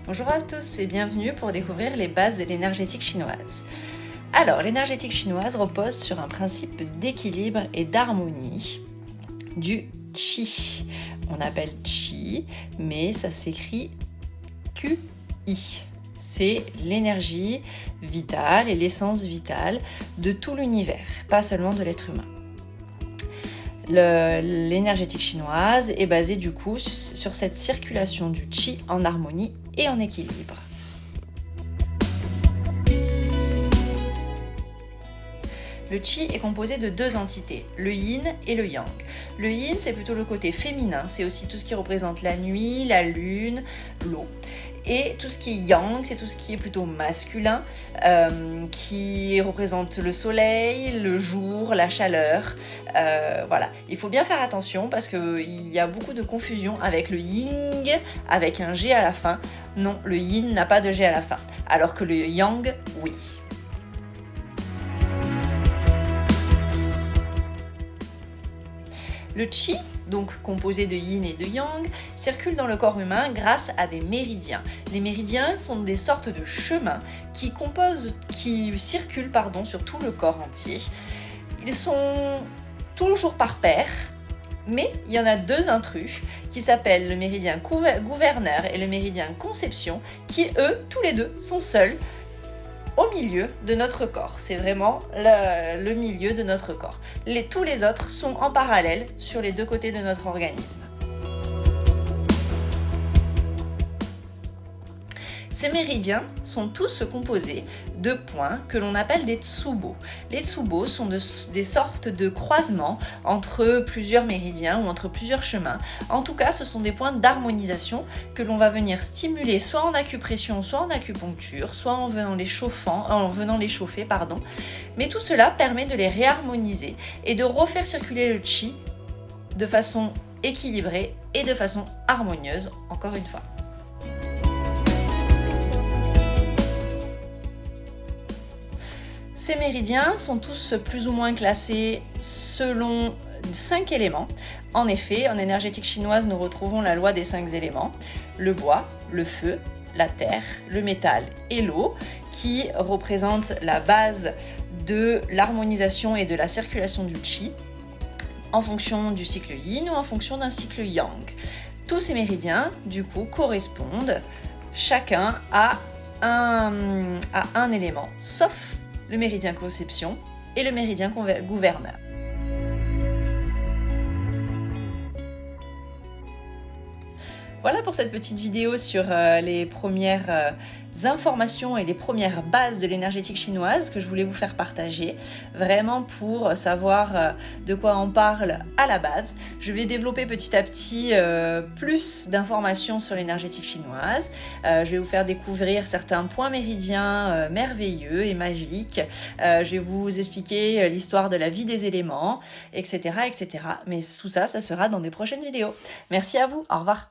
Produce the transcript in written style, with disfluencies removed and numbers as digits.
Bonjour à tous et bienvenue pour découvrir les bases de l'énergétique chinoise. Alors, l'énergétique chinoise repose sur un principe d'équilibre et d'harmonie du Qi. On appelle Qi, mais ça s'écrit QI. C'est l'énergie vitale et l'essence vitale de tout l'univers, pas seulement de l'être humain. L'énergétique chinoise est basée du coup sur cette circulation du Qi en harmonie et en équilibre. Le Qi est composé de deux entités, le Yin et le Yang. Le Yin, c'est plutôt le côté féminin, c'est aussi tout ce qui représente la nuit, la lune, l'eau. Et tout ce qui est Yang, c'est tout ce qui est plutôt masculin, qui représente le soleil, le jour, la chaleur. Voilà. Il faut bien faire attention parce qu'il y a beaucoup de confusion avec le Ying, avec un G à la fin. Non, le Yin n'a pas de G à la fin, alors que le Yang, oui. Le Qi, donc composé de yin et de yang, circule dans le corps humain grâce à des méridiens. Les méridiens sont des sortes de chemins qui circulent sur tout le corps entier. Ils sont toujours par paires, mais il y en a deux intrus qui s'appellent le méridien gouverneur et le méridien conception, qui eux, tous les deux, sont seuls au milieu de notre corps. C'est vraiment le milieu de notre corps. Tous les autres sont en parallèle sur les deux côtés de notre organisme. Ces méridiens sont tous composés de points que l'on appelle des tsubo. Les tsubo sont des sortes de croisements entre plusieurs méridiens ou entre plusieurs chemins. En tout cas, ce sont des points d'harmonisation que l'on va venir stimuler soit en acupression, soit en acupuncture, soit en venant les chauffer. Mais tout cela permet de les réharmoniser et de refaire circuler le Qi de façon équilibrée et de façon harmonieuse, encore une fois. Ces méridiens sont tous plus ou moins classés selon 5 éléments. En effet, en énergétique chinoise, nous retrouvons la loi des 5 éléments, le bois, le feu, la terre, le métal et l'eau, qui représentent la base de l'harmonisation et de la circulation du Qi en fonction du cycle yin ou en fonction d'un cycle yang. Tous ces méridiens, du coup, correspondent chacun à un élément, sauf le méridien conception et le méridien gouverneur. Voilà pour cette petite vidéo sur les premières informations et les premières bases de l'énergétique chinoise que je voulais vous faire partager, vraiment pour savoir de quoi on parle à la base. Je vais développer petit à petit plus d'informations sur l'énergétique chinoise. Je vais vous faire découvrir certains points méridiens merveilleux et magiques. Je vais vous expliquer l'histoire de la vie des éléments, etc., etc. Mais tout ça, ça sera dans des prochaines vidéos. Merci à vous, au revoir.